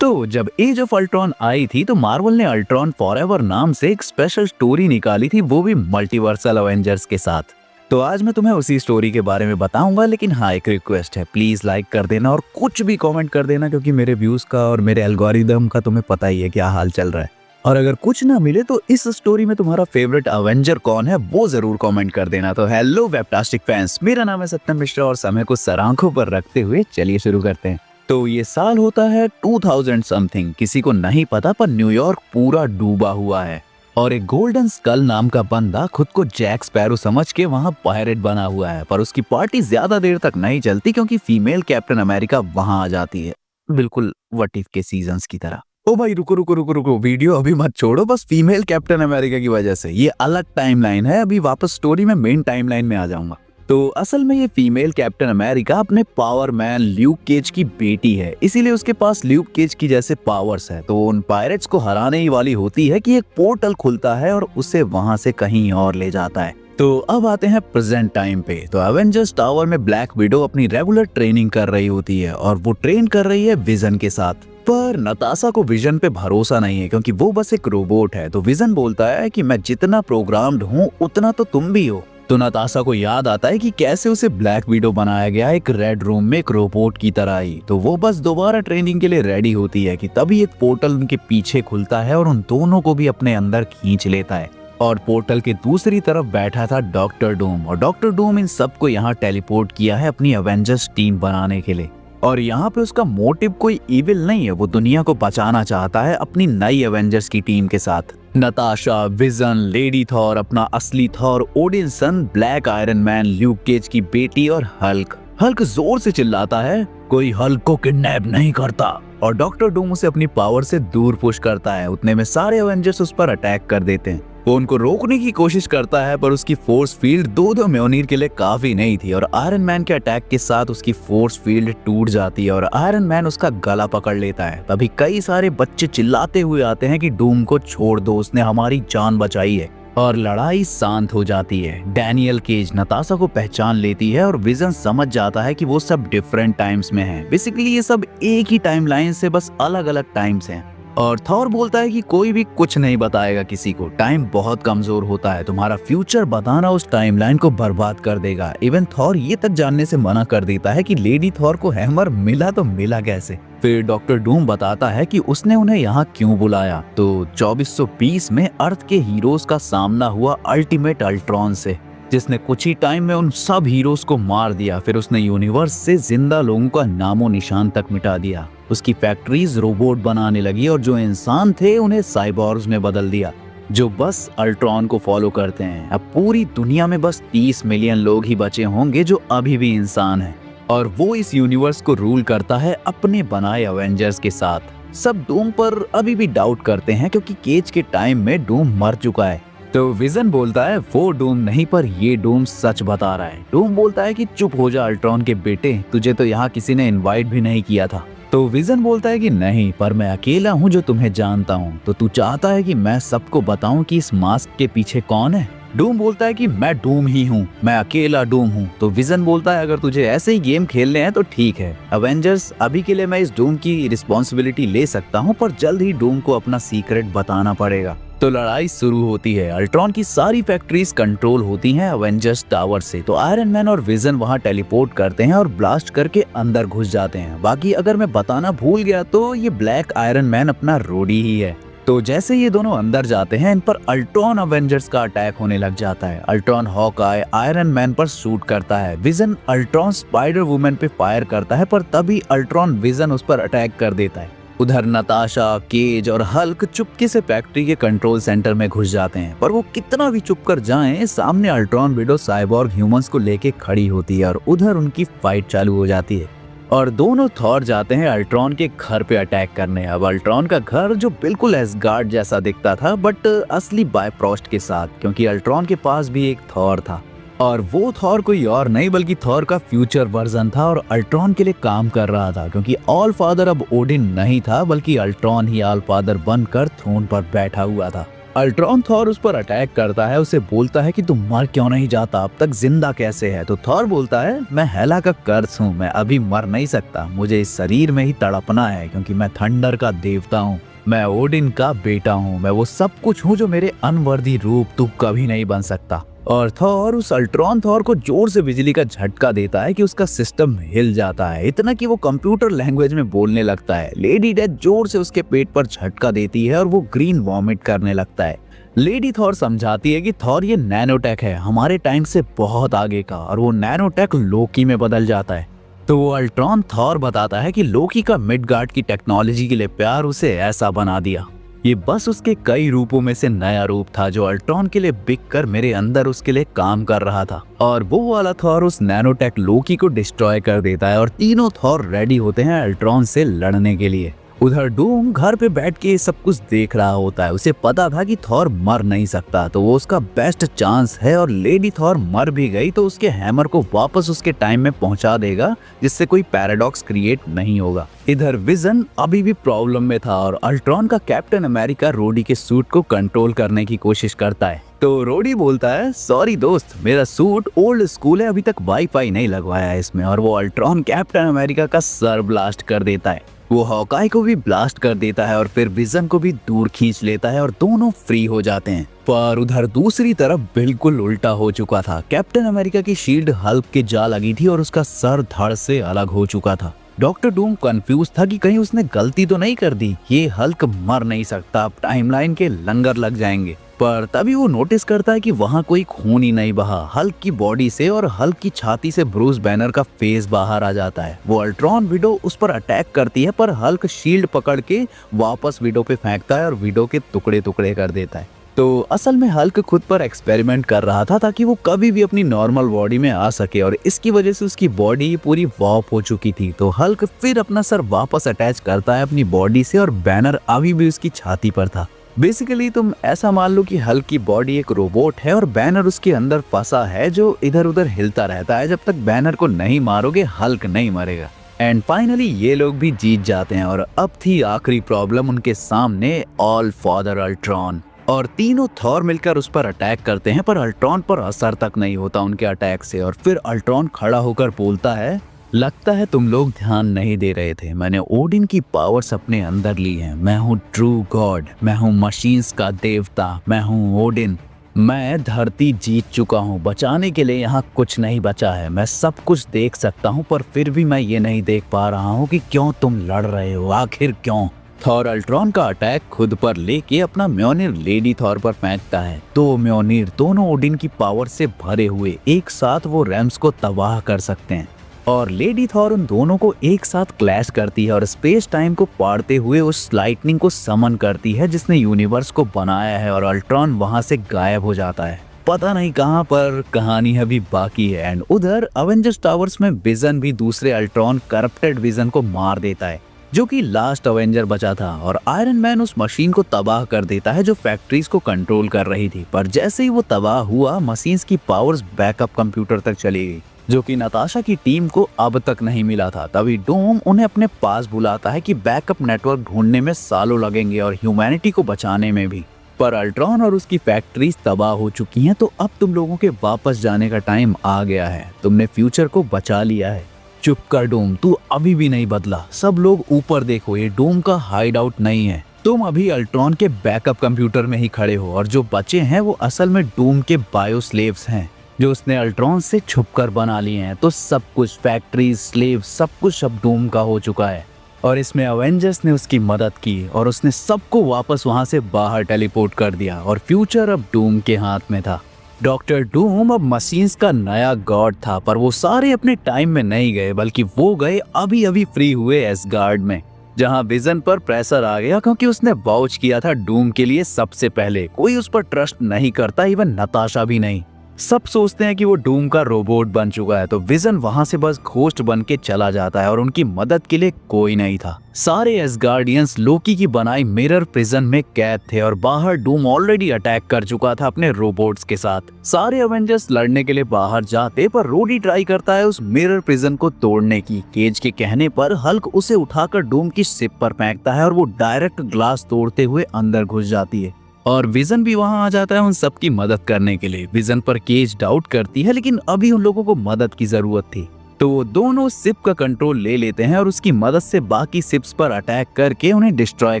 तो जब as of Ultron आई थी तो मार्वल ने अल्ट्रॉन फॉरएवर नाम से एक स्पेशल स्टोरी निकाली थी, वो भी मल्टीवर्सल अवेंजर्स के साथ। तो आज मैं तुम्हें उसी स्टोरी के बारे में बताऊंगा, लेकिन हाँ एक रिक्वेस्ट है, प्लीज लाइक कर देना और कुछ भी कमेंट कर देना, क्योंकि मेरे व्यूज का और मेरे एल्गोरिदम का तुम्हें पता ही है क्या हाल चल रहा है। और अगर कुछ ना मिले तो इस स्टोरी में तुम्हारा फेवरेट अवेंजर कौन है वो जरूर कमेंट कर देना। तो हेलो वेबटास्टिक फैंस, मेरा नाम है सत्यम मिश्रा और समय को सर आंखों पर रखते हुए चलिए शुरू करते हैं। तो ये साल होता है 2000 समथिंग, किसी को नहीं पता, पर न्यूयॉर्क पूरा डूबा हुआ है और एक गोल्डन स्कल नाम का बंदा खुद को जैक स्पैरो समझ के वहाँ पायरेट बना हुआ है। पर उसकी पार्टी ज्यादा देर तक नहीं चलती क्योंकि फीमेल कैप्टन अमेरिका वहाँ आ जाती है, बिल्कुल व्हाट इफ के सीजन्स की तरह। ओ भाई रुको रुको रुको रुको, वीडियो अभी मत छोड़ो, बस फीमेल कैप्टन अमेरिका की वजह से ये अलग टाइमलाइन है। अभी वापस स्टोरी में मेन टाइमलाइन में आ जाऊंगा। तो असल में ये फीमेल कैप्टन अमेरिका अपने पावर मैन ल्यूक केज की बेटी है, इसीलिए उसके पास ल्यूक केज की जैसे पावर्स है। तो उन पायरेट्स को हराने ही वाली होती है कि एक पोर्टल खुलता है और उसे वहां से कहीं और ले जाता है। तो अब आते हैं प्रेजेंट टाइम पे। तो एवेंजर्स टावर में ब्लैक विडो अपनी रेगुलर ट्रेनिंग कर रही होती है और वो ट्रेन कर रही है विजन के साथ। पर नताशा को विजन पे भरोसा नहीं है क्योंकि वो बस एक रोबोट है। तो विजन बोलता है कि मैं जितना प्रोग्राम्ड हूँ उतना तो तुम भी हो। तो नताशा को याद आता है कि कैसे उसे ब्लैक विडो बनाया गया एक रेड रूम में एक रोबोट की तरह ही। तो वो बस दोबारा ट्रेनिंग के लिए रेडी होती है कि तभी एक पोर्टल उनके पीछे खुलता है और उन दोनों को भी अपने अंदर खींच लेता है। और पोर्टल के दूसरी तरफ बैठा था डॉक्टर डूम, और डॉक्टर डूम इन सबको यहाँ टेलीपोर्ट किया है अपनी एवेंजर्स टीम बनाने के लिए। और यहाँ पे उसका मोटिव कोई इविल नहीं है, वो दुनिया को बचाना चाहता है अपनी नई एवेंजर्स की टीम के साथ। नताशा, विजन, लेडी थॉर, अपना असली Thor, Odinson, black Iron Man, Luke Cage की बेटी और हल्क। हल्क जोर से चिल्लाता है, कोई हल्क को किडनैप नहीं करता, और डॉक्टर डूम उसे अपनी पावर से दूर पुश करता है। उतने में सारे एवेंजर्स उस पर अटैक कर देते हैं। वो उनको रोकने की कोशिश करता है पर उसकी फोर्स फील्ड दो म्योनीर के लिए काफी नहीं थी और आयरन मैन के अटैक के साथ उसकी फोर्स फील्ड टूट जाती है और आयरन मैन उसका गला पकड़ लेता है। तभी कई सारे बच्चे चिल्लाते हुए आते हैं कि डूम को छोड़ दो, उसने हमारी जान बचाई है, और लड़ाई शांत हो जाती है। डैनियल केज नताशा को पहचान लेती है और विजन समझ जाता है कि वो सब डिफरेंट टाइम्स में हैं। बेसिकली ये सब एक ही टाइमलाइन से बस अलग अलग टाइम्स हैं। और थॉर बोलता है कि कोई भी कुछ नहीं बताएगा किसी को, टाइम बहुत कमजोर होता है, तुम्हारा फ्यूचर बताना उस टाइमलाइन को बर्बाद कर देगा। इवन थॉर ये तक जानने से मना कर देता है कि लेडी थॉर को हैमर मिला तो मिला कैसे। फिर डॉक्टर डूम बताता है कि उसने उन्हें यहाँ क्यों बुलाया। तो 2420 में अर्थ के हीरोज का सामना हुआ अल्टीमेट अल्ट्रॉन से, जिसने कुछ ही टाइम में उन सब हीरोज को मार दिया। फिर उसने यूनिवर्स से जिंदा लोगों का नामो निशान तक मिटा दिया। उसकी फैक्ट्रीज रोबोट बनाने लगी और जो इंसान थे उन्हें साइबॉर्ग्स में बदल दिया, जो बस अल्ट्रॉन को फॉलो करते हैं। अब पूरी दुनिया में बस 30 मिलियन लोग ही बचे होंगे जो अभी भी इंसान हैं, और वो इस यूनिवर्स को रूल करता है अपने बनाए एवेंजर्स के साथ। सब डूम पर अभी भी डाउट करते हैं क्योंकि केज के टाइम में डूम मर चुका है। तो विजन बोलता है वो डूम नहीं, पर ये डूम सच बता रहा है। डूम बोलता है कि चुप हो जा अल्ट्रॉन के बेटे, तुझे तो यहाँ किसी ने इनवाइट भी नहीं किया था। तो विजन बोलता है कि नहीं, पर मैं अकेला हूँ जो तुम्हें जानता हूँ। तो तू चाहता है कि मैं सबको बताऊं कि इस मास्क के पीछे कौन है? डूम बोलता है कि मैं डूम ही हूँ, मैं अकेला डूम हूँ। तो विजन बोलता है अगर तुझे ऐसे ही गेम खेलने हैं तो ठीक है एवेंजर्स, अभी के लिए मैं इस डूम की रिस्पॉन्सिबिलिटी ले सकता हूँ, पर जल्द ही डूम को अपना सीक्रेट बताना पड़ेगा। तो लड़ाई शुरू होती है। अल्ट्रॉन की सारी फैक्ट्रीज कंट्रोल होती हैं एवेंजर्स टावर से। तो आयरन मैन और विजन वहां टेलीपोर्ट करते हैं और ब्लास्ट करके अंदर घुस जाते हैं। बाकी अगर मैं बताना भूल गया तो ये ब्लैक आयरन मैन अपना रोडी ही है। तो जैसे ये दोनों अंदर जाते हैं, इन पर अल्ट्रॉन अवेंजर्स का अटैक होने लग जाता है। अल्ट्रॉन हॉकआई आयरन मैन पर शूट करता है। विजन अल्ट्रॉन स्पाइडर वुमन पे फायर करता है, पर तभी अल्ट्रॉन विजन उस पर अटैक कर देता है। उधर नताशा, केज और हल्क चुपके से फैक्ट्री के कंट्रोल सेंटर में घुस जाते हैं, पर वो कितना भी चुप कर जाएं, सामने अल्ट्रॉन विडो साइबॉर्ग ह्यूमंस को लेके खड़ी होती है और उधर उनकी फाइट चालू हो जाती है और दोनों थॉर जाते हैं अल्ट्रॉन के घर पे अटैक करने। अब अल्ट्रॉन का घर जो बिल्कुल एसगार्ड जैसा दिखता था, बट असली बायफ्रॉस्ट के साथ, क्योंकि अल्ट्रॉन के पास भी एक थॉर था और वो थॉर कोई और नहीं बल्कि थॉर का फ्यूचर वर्जन था और अल्ट्रॉन के लिए काम कर रहा था, क्योंकि ऑल फादर अब ओडिन नहीं था बल्कि अल्ट्रॉन ही ऑल फादर बनकर थ्रोन पर बैठा हुआ था। अल्ट्रॉन थॉर उस पर अटैक करता है, उसे बोलता है कि तुम मर क्यों नहीं जाता, अब तक जिंदा कैसे है। तो थॉर बोलता है मैं हेला का कर्स हूँ, मैं अभी मर नहीं सकता, मुझे इस शरीर में ही तड़पना है क्योंकि मैं थंडर का देवता हूँ, मैं ओडिन का बेटा हूँ, मैं वो सब कुछ हूँ जो मेरे अनवर्दी रूप तू कभी नहीं बन सकता। और थॉर उस अल्ट्रॉन थॉर को जोर से बिजली का झटका देता है कि उसका सिस्टम हिल जाता है, इतना कि वो कंप्यूटर लैंग्वेज में बोलने लगता है। लेडी डेथ जोर से उसके पेट पर झटका देती है और वो ग्रीन वॉमिट करने लगता है। लेडी थॉर समझाती है कि थॉर ये नैनोटेक है, हमारे टाइम से बहुत आगे का, और वो नैनोटेक लोकी में बदल जाता है। तो वो अल्ट्रॉन थॉर बताता है कि लोकी का मिडगार्ड की टेक्नोलॉजी के लिए प्यार उसे ऐसा बना दिया। ये बस उसके कई रूपों में से नया रूप था जो अल्ट्रॉन के लिए बिक कर मेरे अंदर उसके लिए काम कर रहा था। और वो वाला थॉर उस नैनोटेक लोकी को डिस्ट्रॉय कर देता है और तीनों थॉर रेडी होते हैं अल्ट्रॉन से लड़ने के लिए। उधर डूम घर पे बैठ के सब कुछ देख रहा होता है। उसे पता था कि थॉर मर नहीं सकता, तो वो उसका बेस्ट चांस है, और लेडी थॉर मर भी गई तो उसके हैमर को वापस उसके टाइम में पहुंचा देगा, जिससे कोई पैराडॉक्स क्रिएट नहीं होगा। इधर विजन अभी भी प्रॉब्लम में था और अल्ट्रॉन का कैप्टन अमेरिका रोडी के सूट को कंट्रोल करने की कोशिश करता है। तो रोडी बोलता है सॉरी दोस्त, मेरा सूट ओल्ड स्कूल है, अभी तक वाईफाई नहीं लगवाया है इसमें, और वो अल्ट्रॉन कैप्टन अमेरिका का सर ब्लास्ट कर देता है। वो हॉकाई को भी ब्लास्ट कर देता है और फिर विजन को भी दूर खींच लेता है और दोनों फ्री हो जाते हैं। पर उधर दूसरी तरफ बिल्कुल उल्टा हो चुका था। कैप्टन अमेरिका की शील्ड हल्क के जा लगी थी और उसका सर धड़ से अलग हो चुका था। डॉक्टर डूम कंफ्यूज था कि कहीं उसने गलती तो नहीं कर दी, ये हल्क मर नहीं सकता, अब टाइमलाइन के लंगर लग जाएंगे। पर तभी वो नोटिस करता है कि वहाँ कोई खून ही नहीं बहा हल्क की बॉडी से, और हल्क की छाती से ब्रूस बैनर का फेस बाहर आ जाता है। वो अल्ट्रॉन विडो उस पर अटैक करती है, पर हल्क शील्ड पकड़ के वापस विडो पे फेंकता है और विडो के टुकड़े टुकड़े कर देता है। तो असल में हल्क खुद पर एक्सपेरिमेंट कर रहा था ताकि वो कभी भी अपनी नॉर्मल बॉडी में आ सके, और इसकी वजह से उसकी बॉडी पूरी वॉप हो चुकी थी। तो हल्क फिर अपना सर वापस अटैच करता है अपनी बॉडी से, और बैनर अभी भी उसकी छाती पर था। बेसिकली तुम ऐसा मान लो कि हल्क की बॉडी एक रोबोट है और बैनर उसके अंदर फंसा है जो इधर उधर हिलता रहता है। जब तक बैनर को नहीं मारोगे हल्क नहीं मरेगा। एंड फाइनली ये लोग भी जीत जाते हैं, और अब थी आखिरी प्रॉब्लम उनके सामने, ऑल फादर अल्ट्रॉन। और तीनों थॉर मिलकर उस पर अटैक करते हैं, पर अल्ट्रॉन पर असर तक नहीं होता उनके अटैक से। और फिर अल्ट्रॉन खड़ा होकर बोलता है लगता है तुम लोग ध्यान नहीं दे रहे थे, मैंने ओडिन की पावर्स अपने अंदर ली हैं, मैं हूँ ट्रू गॉड, मैं हूँ मशीन्स का देवता, मैं हूँ ओडिन, मैं धरती जीत चुका हूँ, बचाने के लिए यहाँ कुछ नहीं बचा है, मैं सब कुछ देख सकता हूँ, पर फिर भी मैं ये नहीं देख पा रहा हूँ कि क्यों तुम लड़ रहे हो, आखिर क्यों। थॉर अल्ट्रॉन का अटैक खुद पर लेके अपना म्योनिर लेडी थॉर पर फेंकता है। तो म्योनिर दोनों ओडिन की पावर से भरे हुए एक साथ वो रैम्स को तबाह कर सकते हैं, और लेडी थॉर उन दोनों को एक साथ क्लैश करती है और स्पेस टाइम को पाड़ते हुए उस लाइटनिंग को समन करती है जिसने यूनिवर्स को बनाया है, और अल्ट्रॉन वहां से गायब हो जाता है, पता नहीं कहां पर। कहानी अभी बाकी है। एंड उधर अवेंजर्स टावर्स में विजन भी दूसरे अल्ट्रॉन करप्टेड विजन को मार देता है, जो कि लास्ट अवेंजर बचा था, और आयरन मैन उस मशीन को तबाह कर देता है जो फैक्ट्रीज को कंट्रोल कर रही थी। पर जैसे ही वो तबाह हुआ, मशीन्स की पावर्स बैकअप कंप्यूटर तक चली गई, जो कि नताशा की टीम को अब तक नहीं मिला था। तभी डूम उन्हें अपने पास बुलाता है कि बैकअप नेटवर्क ढूंढने में सालों लगेंगे और ह्यूमैनिटी को बचाने में भी। पर अल्ट्रॉन और उसकी फैक्ट्रीज तबाह हो चुकी हैं, तो अब तुम लोगों के वापस जाने का टाइम आ गया है, तुमने फ्यूचर को बचा लिया है। चुप कर डूम, तू अभी भी नहीं बदला, सब लोग ऊपर देखो, ये डूम का हाइड आउट नहीं है, तुम अभी अल्ट्रॉन के बैकअप कंप्यूटर में ही खड़े हो, और जो बचे हैं वो असल में डूम के बायो स्लेव्स हैं जो उसने अल्ट्रॉन से छुपकर बना लिए हैं। तो सब कुछ फैक्ट्री स्लेव सब कुछ अब डूम का हो चुका है, और इसमें अवेंजर्स ने उसकी मदद की और उसने सबको वापस वहां से बाहर टेलीपोर्ट कर दिया, और फ्यूचर अब डूम के हाथ में था। डॉक्टर डूम अब मशीन्स का नया गॉड था, पर वो सारे अपने टाइम में नहीं गए, बल्कि वो गए अभी अभी फ्री हुए एसगार्ड में, जहां विजन पर प्रेशर आ गया क्योंकि उसने वाउच किया था डूम के लिए सबसे पहले। कोई उस पर ट्रस्ट नहीं करता, इवन नताशा भी नहीं। सब सोचते हैं कि वो डूम का रोबोट बन चुका है। तो विजन वहां से बस घोस्ट बन के चला जाता है और उनकी मदद के लिए कोई नहीं था। सारे एसगार्डियंस लोकी की बनाई मिरर प्रिजन में कैद थे और बाहर डूम ऑलरेडी अटैक कर चुका था अपने रोबोट्स के साथ। सारे अवेंजर्स लड़ने के लिए बाहर जाते, पर रोडी ट्राई करता है उस मिरर प्रिजन को तोड़ने की। केज के कहने पर हल्क उसे उठाकर डूम की शिप पर फेंकता है और वो डायरेक्ट ग्लास तोड़ते हुए अंदर घुस जाती है। और विजन भी वहां आ जाता है उन सबकी मदद करने के लिए। विजन पर केज डाउट करती है, लेकिन अभी उन लोगों को मदद की जरूरत थी, तो वो दोनों शिप का कंट्रोल ले लेते हैं और उसकी मदद से बाकी शिप्स पर अटैक करके उन्हें डिस्ट्रॉय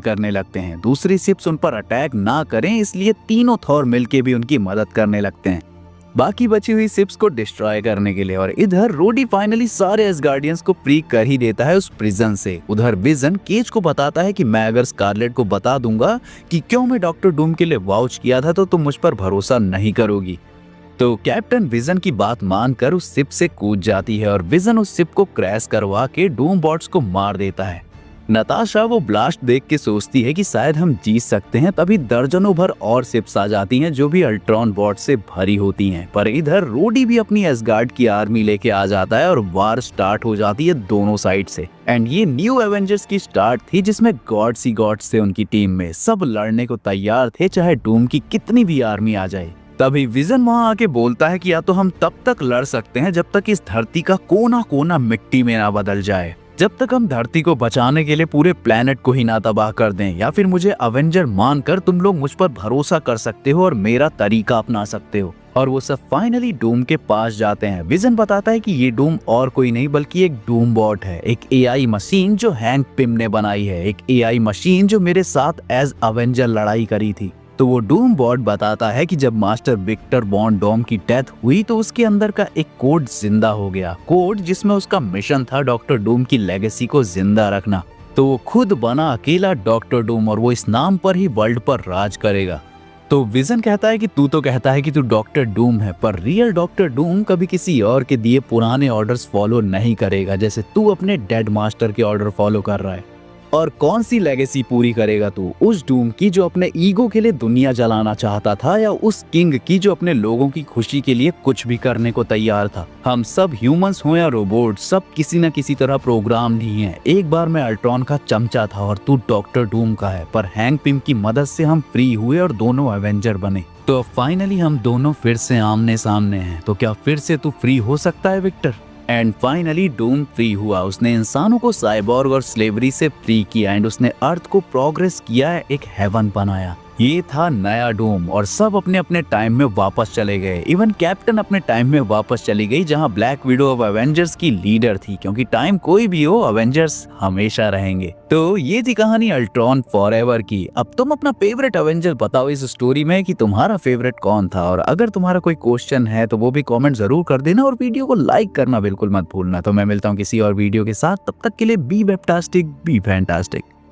करने लगते हैं। दूसरी शिप्स उन पर अटैक ना करें, इसलिए तीनों थॉर मिलके भी उनकी मदद करने लगते हैं बाकी बची हुई शिप्स को डिस्ट्रॉय करने के लिए। और इधर रोडी फाइनली सारे एसगार्डियंस को फ्री कर ही देता है उस प्रिजन से। उधर विजन केज को बताता है कि मैं अगर स्कारलेट को बता दूंगा कि क्यों मैं डॉक्टर डूम के लिए वाउच किया था तो तुम मुझ पर भरोसा नहीं करोगी। तो कैप्टन विजन की बात मानकर उस शिप से कूद जाती है और विजन उस शिप को क्रैश करवा के डूम बॉट्स को मार देता है। नताशा वो ब्लास्ट देख के सोचती है कि शायद हम जीत सकते हैं, तभी दर्जनों भर और शिप्स आ जाती हैं जो भी अल्ट्रॉन बॉट से भरी होती हैं। पर इधर रोडी भी अपनी एसगार्ड की आर्मी लेके आ जाता है और वार स्टार्ट हो जाती है दोनों साइड से। एंड ये न्यू एवेंजर्स की स्टार्ट थी जिसमें गॉड्स ही गॉड्स थे उनकी टीम में, सब लड़ने को तैयार थे चाहे डूम की कितनी भी आर्मी आ जाए। तभी विजन वहां आके बोलता है कि या तो हम तब तक लड़ सकते हैं जब तक इस धरती का कोना कोना मिट्टी में ना बदल जाए, जब तक हम धरती को बचाने के लिए पूरे प्लेनेट को ही ना तबाह कर दें, या फिर मुझे अवेंजर मानकर तुम लोग मुझ पर भरोसा कर सकते हो और मेरा तरीका अपना सकते हो। और वो सब फाइनली डूम के पास जाते हैं। विजन बताता है कि ये डूम और कोई नहीं बल्कि एक डूम बॉट है, एक एआई मशीन जो हैंक पिम ने बनाई है, एक एआई मशीन जो मेरे साथ एज अवेंजर लड़ाई करी थी। तो वो डूम बॉट बताता है कि जब मास्टर विक्टर बॉन डोम की डेथ हुई तो उसके अंदर का एक कोड जिंदा हो गया, कोड जिसमें उसका मिशन था डॉक्टर डूम की लेगेसी को जिंदा रखना। तो वो खुद बना अकेला डॉक्टर डूम और वो इस नाम पर ही वर्ल्ड पर राज करेगा। तो विजन कहता है कि तू तो कहता है कि तू डॉक्टर डूम है, पर रियल डॉक्टर डूम कभी किसी और के दिए पुराने ऑर्डर्स फॉलो नहीं करेगा, जैसे तू अपने डेड मास्टर के ऑर्डर फॉलो कर रहा है। और कौन सी लेगेसी पूरी करेगा तू, उस डूम की जो अपने ईगो के लिए दुनिया जलाना चाहता था, या उस किंग की जो अपने लोगों की खुशी के लिए कुछ भी करने को तैयार था। हम सब ह्यूमंस हो या रोबोट, सब किसी न किसी तरह प्रोग्राम नहीं है। एक बार मैं अल्ट्रॉन का चमचा था और तू डॉक्टर डूम का है, पर हैंक पिम की मदद से हम फ्री हुए और दोनों एवेंजर बने। तो फाइनली हम दोनों फिर से आमने सामने हैं, तो क्या फिर से तू फ्री हो सकता है Victor? And finally Doom free हुआ। उसने इंसानों को साइबॉर्ग और स्लेवरी से फ्री किया एंड उसने अर्थ को प्रोग्रेस किया, एक हेवन बनाया। ये था नया डूम और सब अपने अपने टाइम में वापस चले गए। इवन कैप्टन अपने टाइम में वापस चली गई जहां ब्लैक विडो ऑफ एवेंजर्स की लीडर थी, क्योंकि टाइम कोई भी हो एवेंजर्स हमेशा रहेंगे। तो ये थी कहानी अल्ट्रॉन फॉरएवर की। अब तुम अपना फेवरेट एवेंजर बताओ इस स्टोरी में कि तुम्हारा फेवरेट कौन था, और अगर तुम्हारा कोई क्वेश्चन है तो वो भी कॉमेंट जरूर कर देना और वीडियो को लाइक करना बिल्कुल मत भूलना। तो मैं मिलता हूँ किसी और वीडियो के साथ, तब तक के लिए बी वेबटास्टिक, बी फैंटास्टिक।